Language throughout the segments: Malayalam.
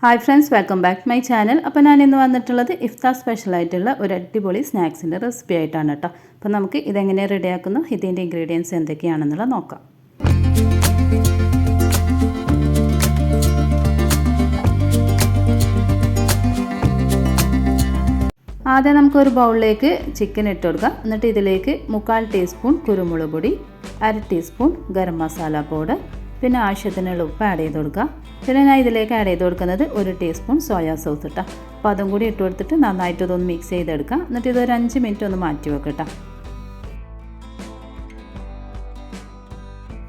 Hi friends, welcome back to my channel. അപ്പോൾ ഞാൻ ഇന്ന് വന്നിട്ടുള്ളത് ഇഫ്താർ സ്പെഷ്യലായിട്ടുള്ള ഒരു അടിപൊളി സ്നാക്സിൻ്റെ റെസിപ്പി ആയിട്ടാണ് കേട്ടോ. അപ്പോൾ നമുക്ക് ഇതെങ്ങനെ റെഡിയാക്കുന്നു, ഇതിൻ്റെ ഇൻഗ്രീഡിയൻസ് എന്തൊക്കെയാണെന്നുള്ളത് നോക്കാം. ആദ്യം നമുക്കൊരു ബൗളിലേക്ക് ചിക്കൻ ഇട്ട് കൊടുക്കാം. എന്നിട്ട് ഇതിലേക്ക് 1/4 ടീസ്പൂൺ കുരുമുളക് പൊടി, 1/2 ടീസ്പൂൺ ഗരം മസാല പൗഡർ, പിന്നെ ആവശ്യത്തിനുള്ള ഉപ്പ് ആഡ് ചെയ്ത് കൊടുക്കുക. പിന്നെ ഞാൻ ഇതിലേക്ക് ആഡ് ചെയ്ത് കൊടുക്കുന്നത് 1 ടീസ്പൂൺ സോയാ സോസ് ഇട്ടാം. അപ്പോൾ അതും കൂടി ഇട്ട് കൊടുത്തിട്ട് നന്നായിട്ട് ഇതൊന്ന് മിക്സ് ചെയ്തെടുക്കാം. എന്നിട്ട് ഇതൊരു 5 മിനിറ്റ് ഒന്ന് മാറ്റി വെക്കട്ടോ.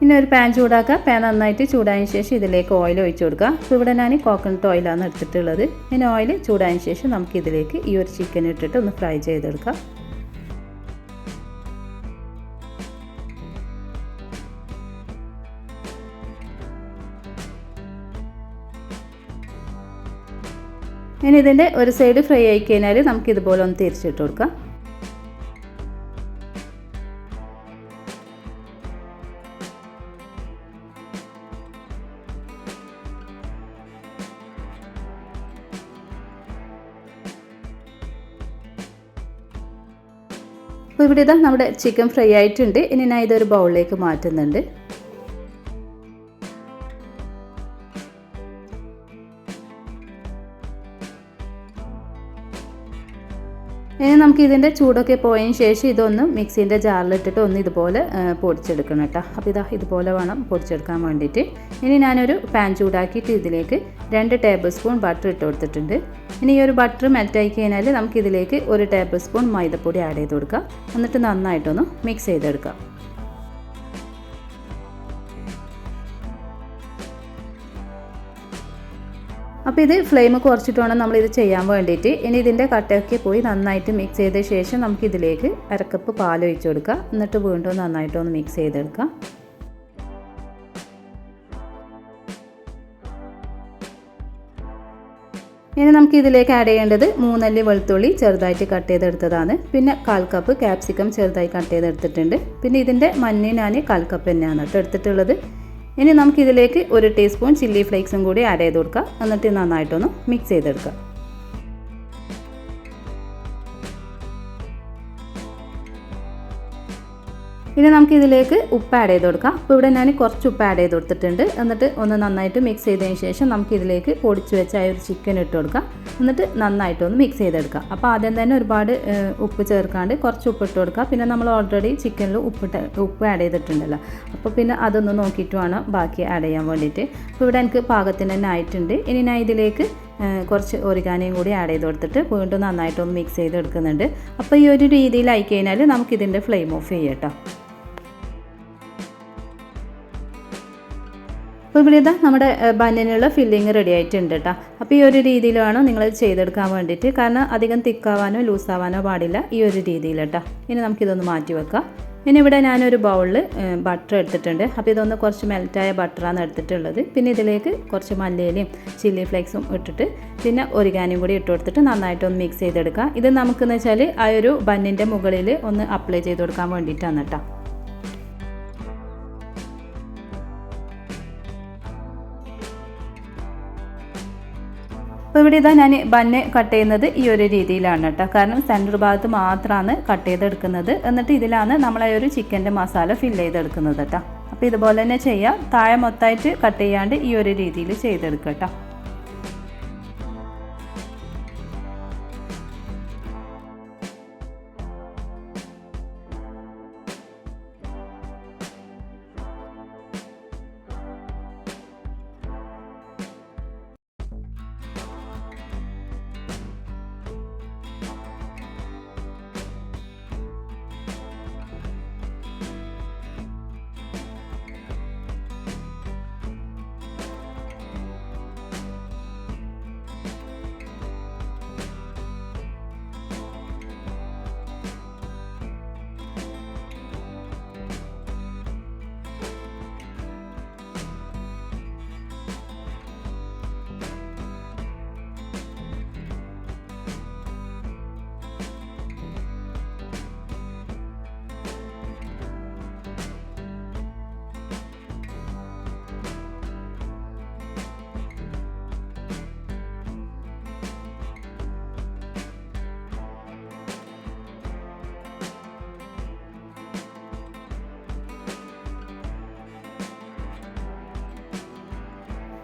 ഇനി ഒരു പാൻ ചൂടാക്കുക. പാൻ നന്നായിട്ട് ചൂടായതിന് ശേഷം ഇതിലേക്ക് ഓയിൽ ഒഴിച്ച് കൊടുക്കുക. അപ്പോൾ ഇവിടെ ഞാൻ കോക്കനട്ട് ഓയിലാണ് എടുത്തിട്ടുള്ളത്. ഇനി ഓയിൽ ചൂടായതിന് ശേഷം നമുക്കിതിലേക്ക് ഈ ഒരു ചിക്കൻ ഇട്ടിട്ട് ഒന്ന് ഫ്രൈ ചെയ്തെടുക്കാം. ഇനി ഇതിൻ്റെ ഒരു സൈഡ് ഫ്രൈ ആയി കഴിഞ്ഞാൽ നമുക്കിതുപോലെ ഒന്ന് തിരിച്ചിട്ട് കൊടുക്കാം. അപ്പോൾ ഇവിടെ ഇതാ നമ്മുടെ ചിക്കൻ ഫ്രൈ ആയിട്ടുണ്ട്. ഇനി ഞാൻ ഇതൊരു ബൗളിലേക്ക് മാറ്റുന്നുണ്ട്. ഇനി നമുക്ക് ഇതിൻ്റെ ചൂടൊക്കെ പോയതിന് ശേഷം ഇതൊന്ന് മിക്സീൻ്റെ ജാറിലിട്ടിട്ട് ഒന്ന് ഇതുപോലെ പൊടിച്ചെടുക്കണം കേട്ടോ. അപ്പോൾ ഇതുപോലെ വേണം പൊടിച്ചെടുക്കാൻ വേണ്ടിയിട്ട്. ഇനി ഞാനൊരു പാൻ ചൂടാക്കിയിട്ട് ഇതിലേക്ക് 2 ടേബിൾ സ്പൂൺ ബട്ടർ ഇട്ട് കൊടുത്തിട്ടുണ്ട്. ഇനി ഈ ഒരു ബട്ടർ മെൽറ്റായി കഴിഞ്ഞാൽ നമുക്കിതിലേക്ക് 1 ടേബിൾ സ്പൂൺ മൈദപ്പൊടി ആഡ് ചെയ്ത് കൊടുക്കുക. എന്നിട്ട് നന്നായിട്ടൊന്ന് മിക്സ് ചെയ്തെടുക്കാം. അപ്പോൾ ഇത് ഫ്ലെയിം കുറച്ചിട്ട് വേണം നമ്മളിത് ചെയ്യാൻ വേണ്ടിയിട്ട്. ഇനി ഇതിൻ്റെ കട്ടയൊക്കെ പോയി നന്നായിട്ട് മിക്സ് ചെയ്ത ശേഷം നമുക്കിതിലേക്ക് 1/2 കപ്പ് പാൽ ഒഴിച്ച് കൊടുക്കുക. എന്നിട്ട് വീണ്ടും നന്നായിട്ടൊന്ന് മിക്സ് ചെയ്തെടുക്കാം. ഇനി നമുക്ക് ഇതിലേക്ക് ആഡ് ചെയ്യേണ്ടത് 3 അല്ലി വെളുത്തുള്ളി ചെറുതായിട്ട് കട്ട് ചെയ്തെടുത്തതാണ്. പിന്നെ 1/4 കപ്പ് ക്യാപ്സിക്കം ചെറുതായി കട്ട് ചെയ്തെടുത്തിട്ടുണ്ട്. പിന്നെ ഇതിൻ്റെ മഞ്ഞ ഞാൻ 1/4 കപ്പ് തന്നെയാണ് കേട്ടോ എടുത്തിട്ടുള്ളത്. ഇനി നമുക്കിതിലേക്ക് 1 ടീസ്പൂൺ ചില്ലി ഫ്ലേക്സും കൂടി ആഡ് ചെയ്ത് കൊടുക്കുക. എന്നിട്ട് നന്നായിട്ടൊന്ന് മിക്സ് ചെയ്തെടുക്കുക. ഇനി നമുക്കിതിലേക്ക് ഉപ്പ് ആഡ് ചെയ്ത് കൊടുക്കാം. അപ്പോൾ ഇവിടെ ഞാൻ കുറച്ച് ഉപ്പ് ആഡ് ചെയ്ത് കൊടുത്തിട്ടുണ്ട്. എന്നിട്ട് ഒന്ന് നന്നായിട്ട് മിക്സ് ചെയ്തതിന് ശേഷം നമുക്കിതിലേക്ക് പൊടിച്ച് വെച്ച ആ ഒരു ചിക്കൻ ഇട്ട് കൊടുക്കാം. എന്നിട്ട് നന്നായിട്ടൊന്ന് മിക്സ് ചെയ്തെടുക്കാം. അപ്പോൾ ആദ്യം തന്നെ ഒരുപാട് ഉപ്പ് ചേർക്കാണ്ട് കുറച്ച് ഉപ്പ് ഇട്ട് കൊടുക്കുക. പിന്നെ നമ്മൾ ഓൾറെഡി ചിക്കനിൽ ഉപ്പ് ആഡ് ചെയ്തിട്ടുണ്ടല്ലോ. അപ്പോൾ പിന്നെ അതൊന്ന് നോക്കിയിട്ട് വേണം ബാക്കി ആഡ് ചെയ്യാൻ വേണ്ടിയിട്ട്. അപ്പോൾ ഇവിടെ എനിക്ക് പാകത്തിന് തന്നെ ആയിട്ടുണ്ട്. ഇനി ഞാൻ ഇതിലേക്ക് കുറച്ച് ഒറിഗാനോയും കൂടി ആഡ് ചെയ്ത് കൊടുത്തിട്ട് വീണ്ടും നന്നായിട്ടൊന്ന് മിക്സ് ചെയ്തെടുക്കുന്നുണ്ട്. അപ്പോൾ ഈ ഒരു രീതിയിലായി കഴിഞ്ഞാൽ നമുക്കിതിൻ്റെ ഫ്ലെയിം ഓഫ് ചെയ്യാം കേട്ടോ. അപ്പോൾ ഇവിടെ ഇതാ നമ്മുടെ ബന്നിനുള്ള ഫില്ലിങ് റെഡി ആയിട്ടുണ്ട് കേട്ടോ. അപ്പോൾ ഈ ഒരു രീതിയിൽ വേണം നിങ്ങൾ ചെയ്തെടുക്കാൻ വേണ്ടിയിട്ട്. കാരണം അധികം തിക്കാവാനോ ലൂസാവാനോ പാടില്ല. ഈ ഒരു രീതിയിൽ കേട്ടോ. ഇനി നമുക്കിതൊന്ന് മാറ്റി വെക്കാം. ഇനി ഇവിടെ ഞാനൊരു ബൗളിൽ ബട്ടർ എടുത്തിട്ടുണ്ട്. അപ്പോൾ ഇതൊന്ന് കുറച്ച് മെൽറ്റായ ബട്ടറാണ് എടുത്തിട്ടുള്ളത്. പിന്നെ ഇതിലേക്ക് കുറച്ച് മല്ലിയിലയും ചില്ലി ഫ്ലേക്സും ഇട്ടിട്ട് പിന്നെ ഒറിഗാനോയും കൂടി ഇട്ട് കൊടുത്തിട്ട് നന്നായിട്ടൊന്ന് മിക്സ് ചെയ്തെടുക്കുക. ഇത് നമുക്കെന്ന് വെച്ചാൽ ആ ഒരു ബന്നിൻ്റെ മുകളിൽ ഒന്ന് അപ്ലൈ ചെയ്ത് കൊടുക്കാൻ വേണ്ടിയിട്ടാണ് കേട്ടോ. അപ്പോൾ ഇവിടെ ഇതാ ഞാൻ ബന്ന് കട്ട് ചെയ്യുന്നത് ഈ ഒരു രീതിയിലാണ് കേട്ടോ. കാരണം സെൻറ്റർ ഭാഗത്ത് മാത്രമാണ് കട്ട് ചെയ്തെടുക്കുന്നത്. എന്നിട്ട് ഇതിലാണ് നമ്മളെ ഒരു ചിക്കൻ്റെ മസാല ഫില്ല് ചെയ്തെടുക്കുന്നത് കേട്ടോ. അപ്പോൾ ഇതുപോലെ തന്നെ ചെയ്യാം. താഴെ മൊത്തമായിട്ട് കട്ട് ചെയ്യാണ്ട് ഈ ഒരു രീതിയിൽ ചെയ്തെടുക്കുക കേട്ടോ.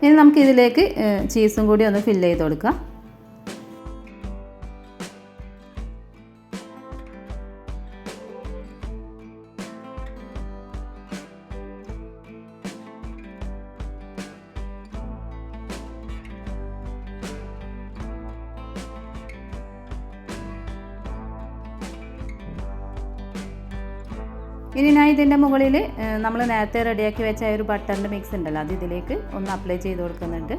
ഇനി നമുക്കിതിലേക്ക് ചീസും കൂടി ഒന്ന് ഫില്ല് ചെയ്ത് കൊടുക്കാം. ഇനി ഞാൻ ഇതിൻ്റെ മുകളിൽ നമ്മൾ നേരത്തെ റെഡിയാക്കി വെച്ച ഒരു ബട്ടറിൻ്റെ മിക്സ് ഉണ്ടല്ലോ, അത് ഇതിലേക്ക് ഒന്ന് അപ്ലൈ ചെയ്ത് കൊടുക്കുന്നുണ്ട്.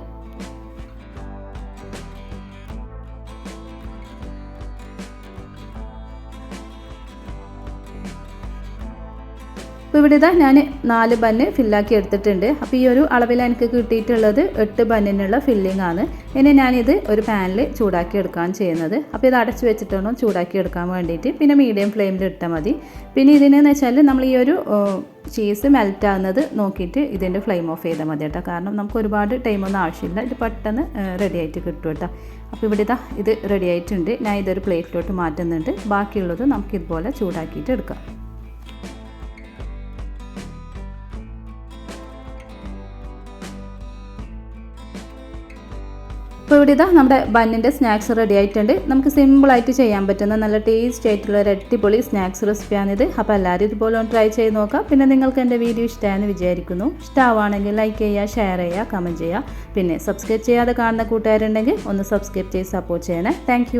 അപ്പോൾ ഇവിടെ ഇതാ ഞാൻ 4 ബന്ന് ഫില്ലാക്കി എടുത്തിട്ടുണ്ട്. അപ്പോൾ ഈ ഒരു അളവിൽ എനിക്ക് കിട്ടിയിട്ടുള്ളത് 8 ബന്നിനുള്ള ഫില്ലിംഗ് ആണ്. ഇനി ഞാനിത് ഒരു പാനിൽ ചൂടാക്കി എടുക്കുകയാണ് ചെയ്യുന്നത്. അപ്പോൾ ഇത് അടച്ച് വെച്ചിട്ട് വേണം ചൂടാക്കി എടുക്കാൻ വേണ്ടിയിട്ട്. പിന്നെ മീഡിയം ഫ്ലെയിമിൽ ഇട്ടാൽ മതി. പിന്നെ ഇതിനെന്ന് വെച്ചാൽ നമ്മൾ ഈ ഒരു ചീസ് മെൽറ്റ് ആകുന്നത് നോക്കിയിട്ട് ഇതിൻ്റെ ഫ്ലെയിം ഓഫ് ചെയ്താൽ മതി കേട്ടോ. കാരണം നമുക്ക് ഒരുപാട് ടൈമൊന്നും ആവശ്യമില്ല, ഇത് പെട്ടെന്ന് റെഡി ആയിട്ട് കിട്ടും കേട്ടോ. അപ്പോൾ ഇവിടെ ഇതാ ഇത് റെഡി ആയിട്ടുണ്ട്. ഞാൻ ഇതൊരു പ്ലേറ്റിലോട്ട് മാറ്റുന്നുണ്ട്. ബാക്കിയുള്ളത് നമുക്കിതുപോലെ ചൂടാക്കിയിട്ട് എടുക്കാം. അപ്പോൾ ഇവിടെ ഇതാ നമ്മുടെ ബന്നിൻ്റെ സ്നാക്സ് റെഡി ആയിട്ടുണ്ട്. നമുക്ക് സിമ്പിളായിട്ട് ചെയ്യാൻ പറ്റുന്ന നല്ല ടേസ്റ്റ് ആയിട്ടുള്ള ഒരു അടിപൊളി സ്നാക്സ് റെസിപ്പിയാണിത്. അപ്പോൾ എല്ലാവരും ഇതുപോലെ ഒന്ന് ട്രൈ ചെയ്ത് നോക്കാം. പിന്നെ നിങ്ങൾക്ക് എൻ്റെ വീഡിയോ ഇഷ്ടമായെന്ന് വിചാരിക്കുന്നു. ഇഷ്ടമാണെങ്കിൽ ലൈക്ക് ചെയ്യുക, ഷെയർ ചെയ്യുക, കമൻറ്റ് ചെയ്യുക. പിന്നെ സബ്സ്ക്രൈബ് ചെയ്യാതെ കാണുന്ന കൂട്ടുകാരുണ്ടെങ്കിൽ ഒന്ന് സബ്സ്ക്രൈബ് ചെയ്ത് സപ്പോർട്ട് ചെയ്യണേ. താങ്ക്